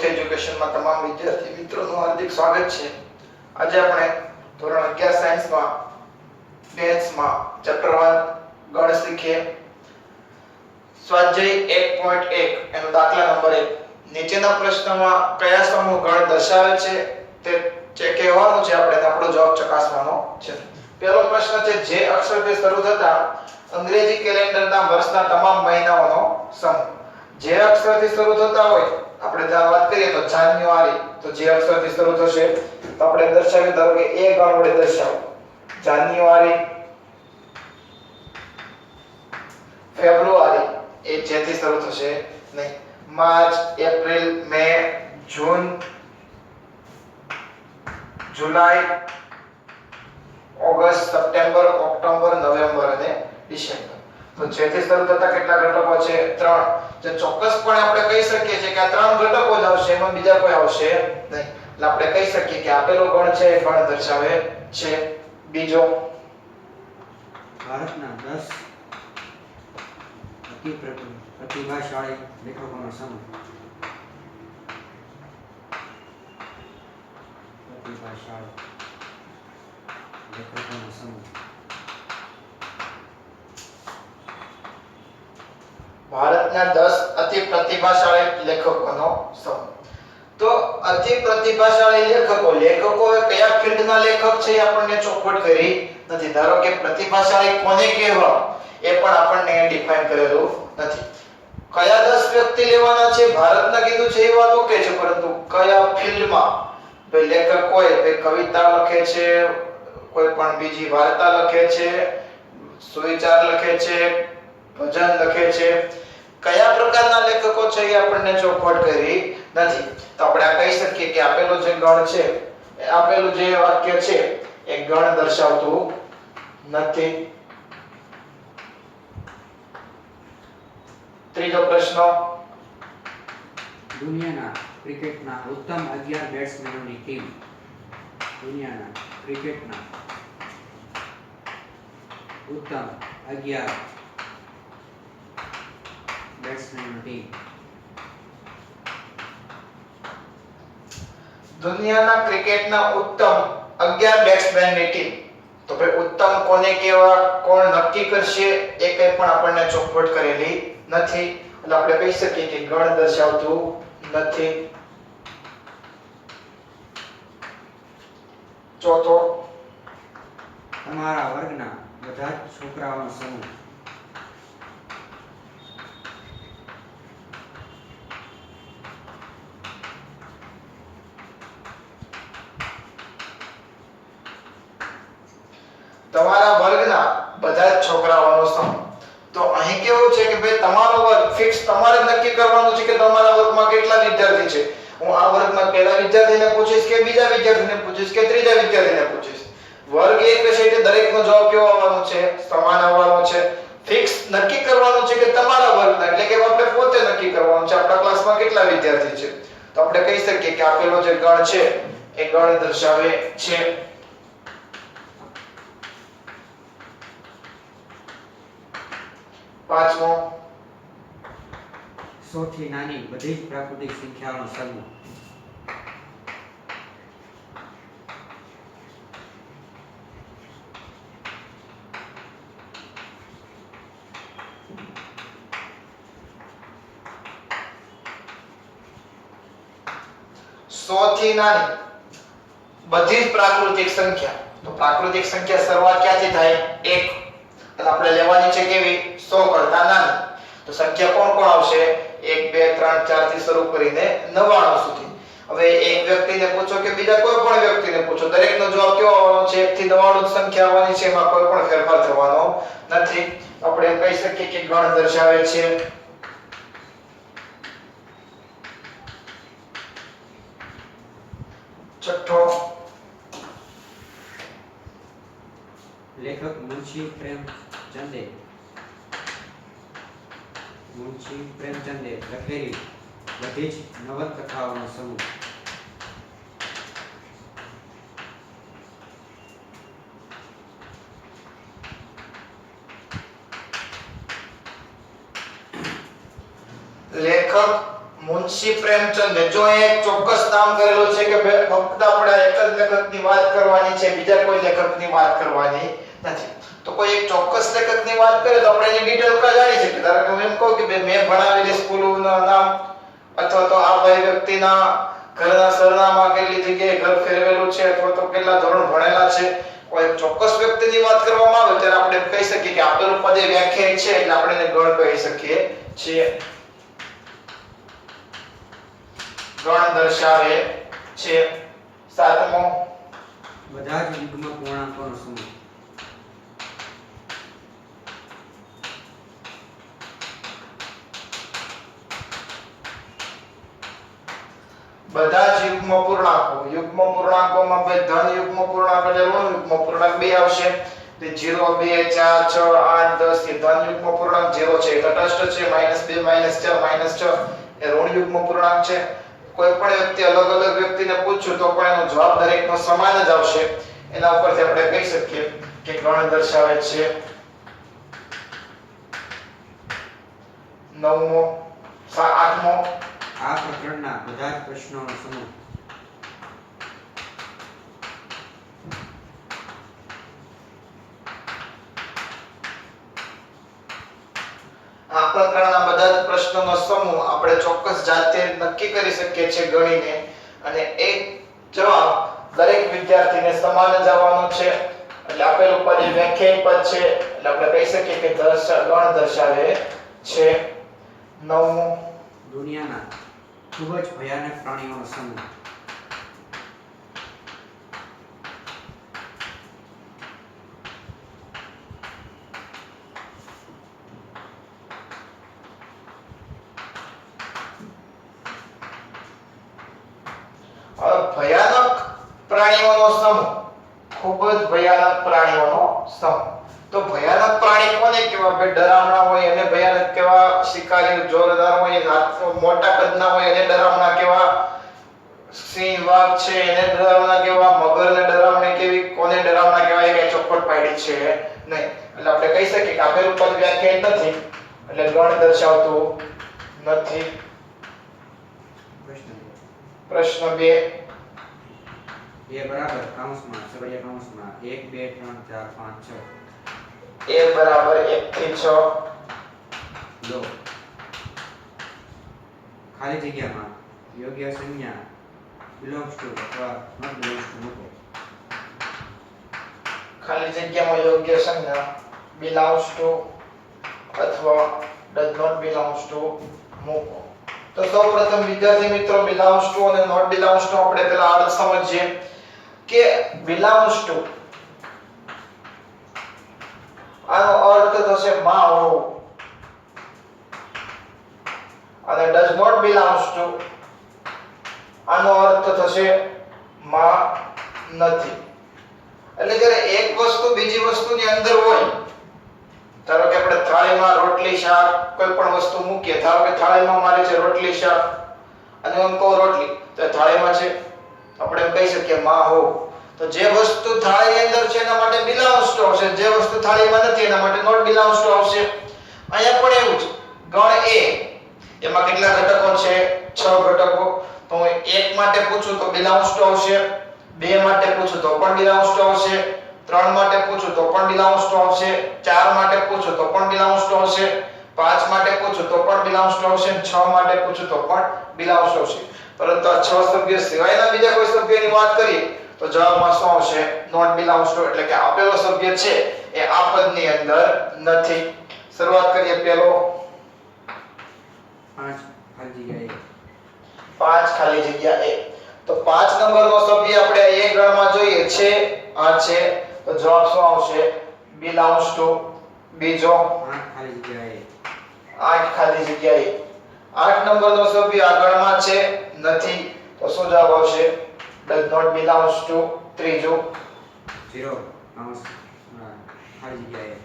એજ્યુકેશનમાં તમામ વિદ્યાર્થી મિત્રોનું હાર્દિક સ્વાગત છે। આજે આપણે ધોરણ 11 સાયન્સમાં મેથ્સમાં ચેપ્ટર 1 ગણ શીખીએ। સ્વાધ્યાય 1.1 એનો દાખલા નંબર 1 નીચેના પ્રશ્નમાં કયા સમૂહ ગણ દર્શાવે છે તે કહેવાનું છે, આપણે આપણો જવાબ ચકાસવાનો છે। પહેલો પ્રશ્ન છે, જે અક્ષરથી શરૂ થતા અંગ્રેજી કેલેન્ડરના વર્ષના તમામ મહિનાઓનો સમૂહ। જે અક્ષરથી શરૂ થતા હોય, આપણે જ્યાં વાત કરીએ તો જાન્યુઆરી, તો જે અક્ષરથી શરૂ થશે તો આપણે દર્શાવીએ, ધારો કે એ ગણ વડે દર્શાવો જાન્યુઆરી, ફેબ્રુઆરી એ જેથી શરૂ થશે નહીં, માર્ચ, એપ્રિલ, મે, જૂન, જુલાઈ, ઓગસ્ટ, સપ્ટેમ્બર, ઓક્ટોબર, નવેમ્બર અને ડિસેમ્બર। તો જેથી શરૂ થતા કેટલા ઘટકો છે? 3। જે ચોક્કસપણે આપણે કહી શકીએ છીએ કે આ 3 ઘટકો જ આવશે, એમાં બીજા કોઈ આવશે નહીં, એટલે આપણે કહી શકીએ કે આપેલો ગણ છે એ ગણ દર્શાવે છે। બીજો, ભારતના 10 અતિ પ્રતિભાશાળી લેખકોનો સમૂહ। પ્રતિભાશાળી લેખકોનો સમૂહ। ભારતના 10 અતિ પ્રતિભાશાળી લેખકોનો સમૂહ। તો અતિ પ્રતિભાશાળી લેખકો એ કયા ફિલ્ડના લેખક છે એ આપણને ચોખવટ કરી નથી। ધારો કે પ્રતિભાશાળી કોને કહેવા એ પણ આપણને ડિફાઇન કરેલું નથી। કયા 10 વ્યક્તિ લેવાના છે ભારતના કીધું છે એ વાત ઓકે છે, પરંતુ કયા ફિલ્ડમાં ભાઈ લેખક કોઈ કવિતા લખે છે, કોઈ પણ બીજી વાર્તા લખે છે, સુવિચાર લખે છે, ભજન લખે છે, કયા પ્રકારના લેખકો છે એ આપણને ચોખવટ કરી નથી। તો આપણે આ કહી શકીએ કે આપેલો જે ગણ છે, આપેલું જે વાક્ય છે એ ગણ દર્શાવતું નથી। ત્રીજો પ્રશ્ન, દુનિયાના ક્રિકેટના ઉત્તમ 11 બેટ્સમેનોની ટીમ। દુનિયાના ક્રિકેટના ઉત્તમ 11 બેટ્સમેનોની ટીમ। દુનિયાના ક્રિકેટના ઉત્તમ 11 બેટ્સમેનની ટીમ। તો ભાઈ ઉત્તમ કોને કહેવા, કોણ નક્કી કરશે એ કંઈ પણ આપણને ચોખવટ કરેલી નથી, એટલે આપણે કહી શકીએ કે ગણ દર્શાવતું નથી। ચોથો, તમારા વર્ગના બધા જ છોકરાઓનો સમૂહ। તમારા વર્ગના બધા જ છોકરાઓનો સમૂહ। તો અહીં કેવું છે કે ભાઈ તમારો વર્ગ ફિક્સ તમારે જ નક્કી કરવાનું છે કે તમારા વર્ગમાં કેટલા વિદ્યાર્થી છે। હું આ વર્ગમાં પહેલા વિદ્યાર્થીને પૂછીશ કે બીજા વિદ્યાર્થીને પૂછીશ કે ત્રીજા વિદ્યાર્થીને પૂછીશ, વર્ગ એક છે એટલે દરેકનો જવાબ કેવો આવવાનો છે? સમાન આવવાનો છે। ફિક્સ નક્કી કરવાનું છે કે તમારા વર્ગના, એટલે કે આપણે પોતે નક્કી કરવાનું છે આપણા ક્લાસમાં કેટલા વિદ્યાર્થી છે। તો આપણે કહી શકીએ કે આપેલો જે ગણ છે એ ગણ દર્શાવે છે। પાંચમો, સૌથી નાની બધી જ પ્રાકૃતિક સંખ્યાઓનો સમૂહ। સૌથી નાની બધી જ પ્રાકૃતિક સંખ્યા। તો પ્રાકૃતિક સંખ્યા શરૂઆત ક્યાંથી થાય? 1, એટલે આપણે લેવાની છે કેવી? 100 કરતા નાની। તો સંખ્યા કોણ કોણ આવશે? 1 2 3 4 થી શરૂ કરીને 99 સુધી। હવે એક વ્યક્તિને પૂછો કે બીજા કોઈ પણ વ્યક્તિને પૂછો, દરેકનો જવાબ કેવો આવવાનો છે? 1 થી 99 સંખ્યા આવવાની છે, એમાં કોઈ પણ ફેરફાર થવાનો નથી। આપણે કહી શકીએ કે ગણ દર્શાવે છે। છઠ્ઠો, લેખક મુનશી પ્રેમચંદે લખેલી બધી જ નવલકથાઓનો સમૂહ। લેખક મુનશી પ્રેમચંદ. જો એક ચોક્કસ નામ કરેલું છે કે ફક્ત આપણે એક જ લેખકની વાત કરવાની છે, બીજા કોઈ લેખકની વાત કરવાની નથી. તો કોઈ એક ચોક્કસ લેખકની વાત કરે તો આપણે એની ડિટેલ કા જાણી શકીએ. ધારો કે હું એમ કહું કે મેં ભણાવેલી સ્કૂલનું નામ અથવા તો આ ભાઈ વ્યક્તિના ઘરના સરનામા કેટલી જગ્યાએ ઘર ફેરવેલું છે અથવા તો કેટલા ધોરણ ભણેલા છે. કોઈ એક ચોક્કસ વ્યક્તિની વાત કરવામાં આવે ત્યારે આપણે કહી શકીએ કે આપેલું પદ એ વ્યાખ્યાયિત છે એટલે આપણે એને ગણ કહી શકીએ છીએ. ગણ દર્શાવે છે. સાતમો બધા જ યુગ્મ પૂર્ણાંકોનો સમૂહ. બધા જ યુગ્મ પૂર્ણાંકો. યુગ્મ પૂર્ણાંકોમાં બે ધન યુગ્મ પૂર્ણાંક અને ઋણ યુગ્મ પૂર્ણાંક બે આવશે. તે 0 2 4 6 8 10 એ ધન યુગ્મ પૂર્ણાંક 0 છે એ તટસ્થ છે. -2 -4 -6 એ ઋણ યુગ્મ પૂર્ણાંક છે. કોઈ પણ વ્યક્તિ અલગ અલગ વ્યક્તિને પૂછ્યું તો પણ એનો જવાબ દરેકનો સમાન જ આવશે. એના ઉપરથી આપણે કહી શકીએ કે ગણ દર્શાવે છે. નવમો આઠમો આ પ્રકરણના બધા જ પ્રશ્નોનો સમૂહ. આ પ્રકારના બધા જ પ્રશ્નોનો સમૂહ આપણે ચોક્કસ જાતે નક્કી કરી શકીએ છીએ ગણીને, અને એ જવાબ દરેક વિદ્યાર્થીને સમાન જ આવવાનો છે. એટલે આપેલું પદ એ વ્યાખ્યાયિત પદ છે એટલે આપણે કહી શકીએ કે ગણ દર્શાવે છે. નવમું દુનિયાના ખૂબ જ ભયાનક પ્રાણીઓનો સમૂહ. ભયાનક પ્રાણીઓનો સમૂહ. ખૂબ જ ભયાનક પ્રાણીઓનો સમૂહ. તો ભયાનક પ્રાણી કોને કહેવાય? બે ડરામણા હોય એને ભયાનક કહેવાય. શિકારી જોરદાર હોય, મોટા કદના હોય એને ડરામણા કહેવાય. સિંહ વાઘ છે એને ડરામણા કહેવાય. મગરને ડરામણી કેવી કોને ડરામણા કહેવાય કે ચોખવટ પાડી છે નહીં. એટલે આપણે કહી શકીએ કે આપેલું પદ વ્યાખ્યાયિત નથી એટલે ગણ દર્શાવતું નથી. પ્રશ્ન 2 એ બરાબર કૌંસમાં સબળિયા કૌંસમાં 1 2 3 4 5 6. એ બરાબર 1 થી 6. લો ખાલી જગ્યામાં યોગ્ય સંજ્ઞા belongs to અથવા not belongs to મૂકો. ખાલી જગ્યામાં યોગ્ય સંજ્ઞા belongs to અથવા does not belongs to મૂકો. તો સૌપ્રથમ વિદ્યાર્થી મિત્રો belongs to અને not belongs to આપણે પહેલા અર્થ સમજીએ કે belongs to આનો અર્થ થશે માં હોવું અને does not belongs to આનો અર્થ થશે માં નથી. એટલે જ્યારે એક વસ્તુ બીજી વસ્તુની અંદર હોય, ધારો કે આપણે થાળીમાં રોટલી શાક કોઈ પણ વસ્તુ મૂકીએ, ધારો કે થાળીમાં મારી છે રોટલી શાક અને હું કહું રોટલી, તો થાળીમાં છે આપણે એમ કહી શકીએ માં હો. તો જે વસ્તુ થાળીની અંદર છે એના માટે belongs to આવશે, જે વસ્તુ થાળીમાં નથી એના માટે not belongs to આવશે. અહીંયા પણ એવું છે. ગણ એ એમાં કેટલા ઘટકો છે? 6 ઘટકો. તો હું 1 માટે પૂછું તો belongs to આવશે, 2 માટે પૂછું તો પણ belongs to આવશે, 3 માટે પૂછું તો પણ belongs to આવશે, 4 માટે પૂછું તો પણ belongs to આવશે, 5 માટે પૂછું તો પણ belongs to આવશે, 6 માટે પૂછું તો પણ belongs to આવશે. પરંતુ આ 6 સભ્યો સિવાયના બીજા કોઈ સભ્યની વાત કરીએ તો જવાબમાં શું આવશે? not belongs to. એટલે કે આપેલો સભ્ય છે એ આ પદની અંદર નથી. શરૂઆત કરીએ. પહેલો 5 ખાલી જગ્યા 5 ખાલી જગ્યા 1. તો 5 નંબરનો સભ્ય આપણે એ ગણમાં જોઈએ છે આ છે, તો જવાબ શું આવશે? belongs to. બીજો 8 ખાલી જગ્યા 8 ખાલી જગ્યા 1. 8 નંબરનો સભ્ય આ ગણમાં છે નથી, તો શું જવાબ આવશે? does not belongs to. ત્રીજો 0 કૌંસ ખાલી જગ્યા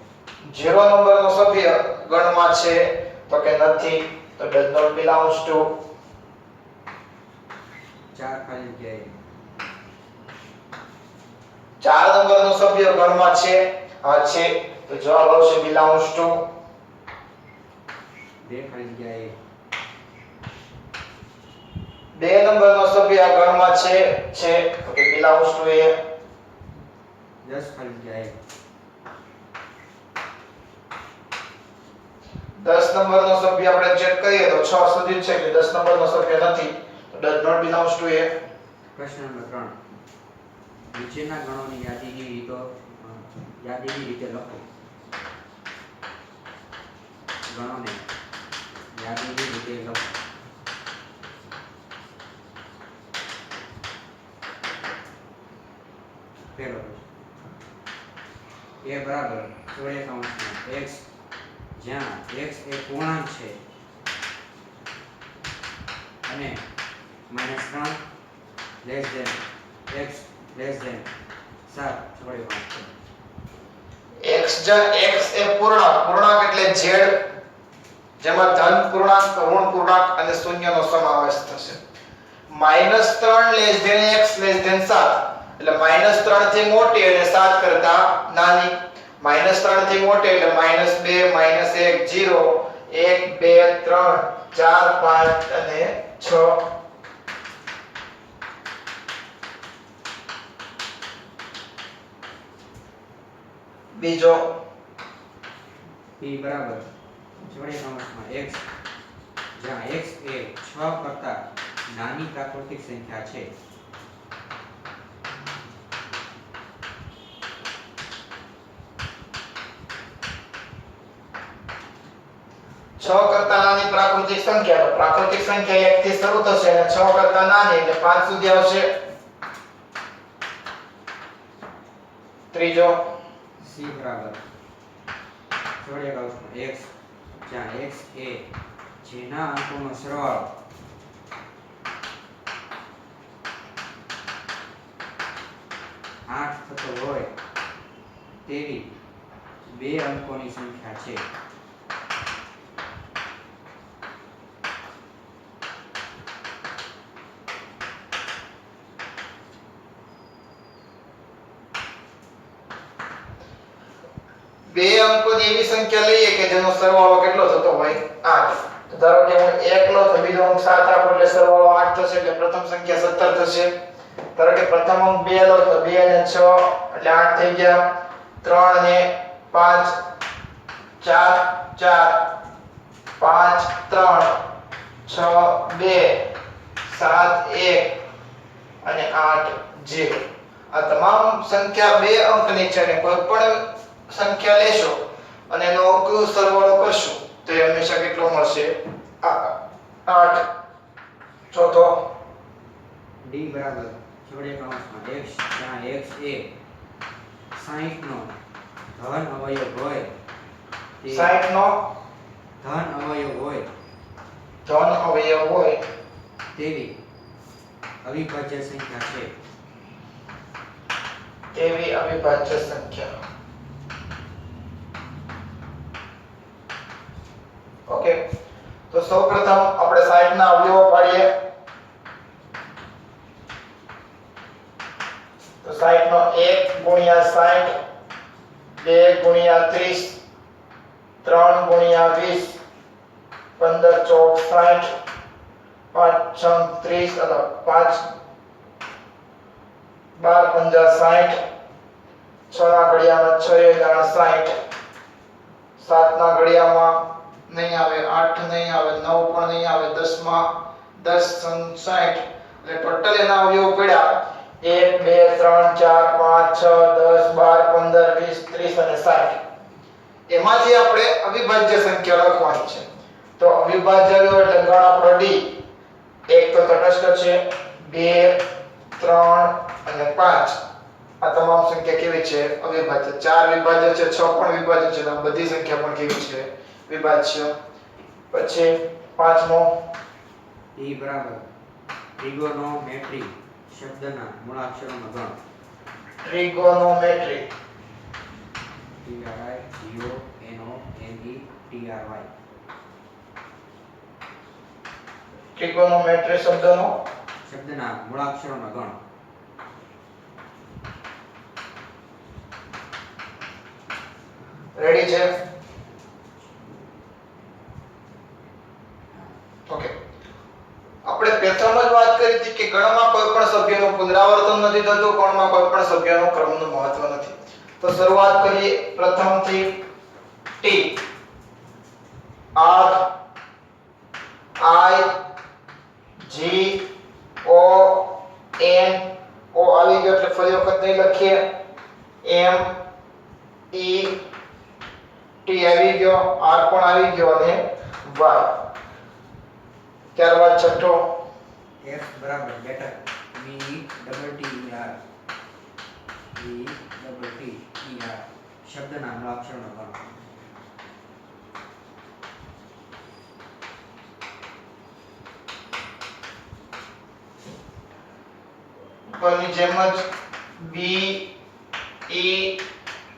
0 નંબરનો સભ્ય ગણમાં છે તો કે નથી, તો does not belongs to. 4 ખાલી જગ્યા 4 નંબરનો સભ્ય ગણમાં છે હા છે, તો જવાબ આવશે belongs to. 2 ખાલી જગ્યા 1 2 નંબરનો સભ્ય આ ગણમાં છે તો કે belongs to a 10 ખાલી જગ્યા 10 નંબરનો સભ્ય આપણે ચેક કરીએ તો 6 સુધી જ છે કે 10 નંબરનો સભ્ય નથી તો does not belongs to a. પ્રશ્ન નંબર 3 નીચેના ગણોની યાદીની રીતે લખો ગણોને યાદીની રીતે લખો પહેલો પ્રશ્ન a બરાબર જોડે કૌંસમાં x જ્યાં x એ પૂર્ણાંક છે અને -3 less than x less than 7 જોડે કૌંસ x એ પૂર્ણાંક એટલે z જેમાં ધન પૂર્ણાંક ઋણ પૂર્ણાંક અને શૂન્યનો સમાવેશ થશે -3 less than x less than 7 એટલે -3 થી મોટી અને 7 કરતા નાની -3 થી મોટી એટલે -2 -1 0 1 2 3 4 5 અને 6 બીજો p બરાબર જોડે કૌંસમાં x જ્યાં x એ 6 કરતા નાની પ્રાકૃતિક સંખ્યા છે 6 કરતા નાની પ્રાકૃતિક સંખ્યા તો પ્રાકૃતિક સંખ્યા 1 થી શરૂ થશે અને 6 કરતા નાની એટલે 5 સુધી આવશે ત્રીજો c બરાબર જોડે કૌંસમાં x જ્યાં x એ જેના અંકોનો સરવાળો 8 થતો હોય તેવી બે અંકોની સંખ્યા છે બે અંકોની એવી સંખ્યા લઈએ કે જેનો સરવાળો કેટલો થતો હોય 8 તો ધારો કે હું 1 લો તો બીજો અંક 7 આપો એટલે સરવાળો 8 થશે એટલે પ્રથમ સંખ્યા 17 થશે ધારો કે પ્રથમ અંક 2 લો તો 2 અને 6 એટલે 8 થઈ ગયા 3 અને 5 4 4 5 3 6 2 7 1 અને 8 0 આ તમામ સંખ્યા બે અંકની છે અને કોઈ પણ સંખ્યા લેશો અને એનો અંક સરવાળો કરશો તો એ હંમેશા કેટલો મળશે 8 ચોથો d બરાબર જોડે કૌંસમાં x જ્યાં x એ 60 નો ધન અવયવ હોય તે 60 નો ધન અવયવ હોય તેવી અવિભાજ્ય સંખ્યા છે એવી અવિભાજ્ય સંખ્યા ઓકે તો સૌપ્રથમ આપણે 60 ના અવયવો પાડીએ તો 60 નો 1 ગુણ્યા 60 2 ગુણ્યા 30 3 ગુણ્યા 20 15 ચોક 60 5 6 30 અલા 5 12 પંજા 60 6 ના ઘડિયામાં 6 દાણા 60 7 ના ઘડિયામાં નહીં આવે 8 નહીં આવે 9 પણ નહીં આવે 10 માં 10 60 એટલે ટોટલ એના અવયવો પડ્યા 1 2 3 4 5 6 10 12 15 20 30 અને 60 એમાંથી આપણે અવિભાજ્ય સંખ્યા લખવાની છે તો અવિભાજ્ય અવયવ એટલે ગણ આપણો d એક તો તટસ્થ છે 2 3 અને 5 આ તમામ સંખ્યા કેવી છે અવિભાજ્ય 4 વિભાજ્ય છે 6 પણ વિભાજ્ય છે આ બધી સંખ્યા પણ કેવી છે વિભાજ્ય પછી પાંચમો e બરાબર ટ્રિગોનોમેટ્રી શબ્દના મૂળાક્ષરોનો ગણ ટ્રિગોનોમેટ્રી TRIGONOMETRY ટ્રિગોનોમેટ્રી શબ્દના મૂળાક્ષરોનો ગણ રેડી છે ઓકે આપણે આપણે પ્રથમ જ વાત કરી હતી કે ગણમાં કોઈ પણ સભ્યનું પુનરાવર્તન નથી થતું, ગણમાં કોઈ પણ સભ્યનું ક્રમનું મહત્વ નથી. તો શરૂઆત કરીએ પ્રથમથી. T R I G O N O આવી ગયો એટલે ફરી વખત નહીં લખીએ. એમ ઈ ટી આવી ગયો, આર પણ આવી ગયો અને વાય. ત્યારબાદ છઠ્ઠો x બરાબર better b double T R b double T R શબ્દના મૂળાક્ષરનો ગણ. ઉપરની જેમ જ બી ઈ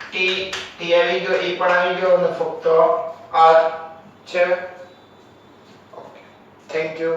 ટી ટી આવી ગયો, ઈ પણ આવી ગયો અને ફક્ત આર છે. Okay, thank you.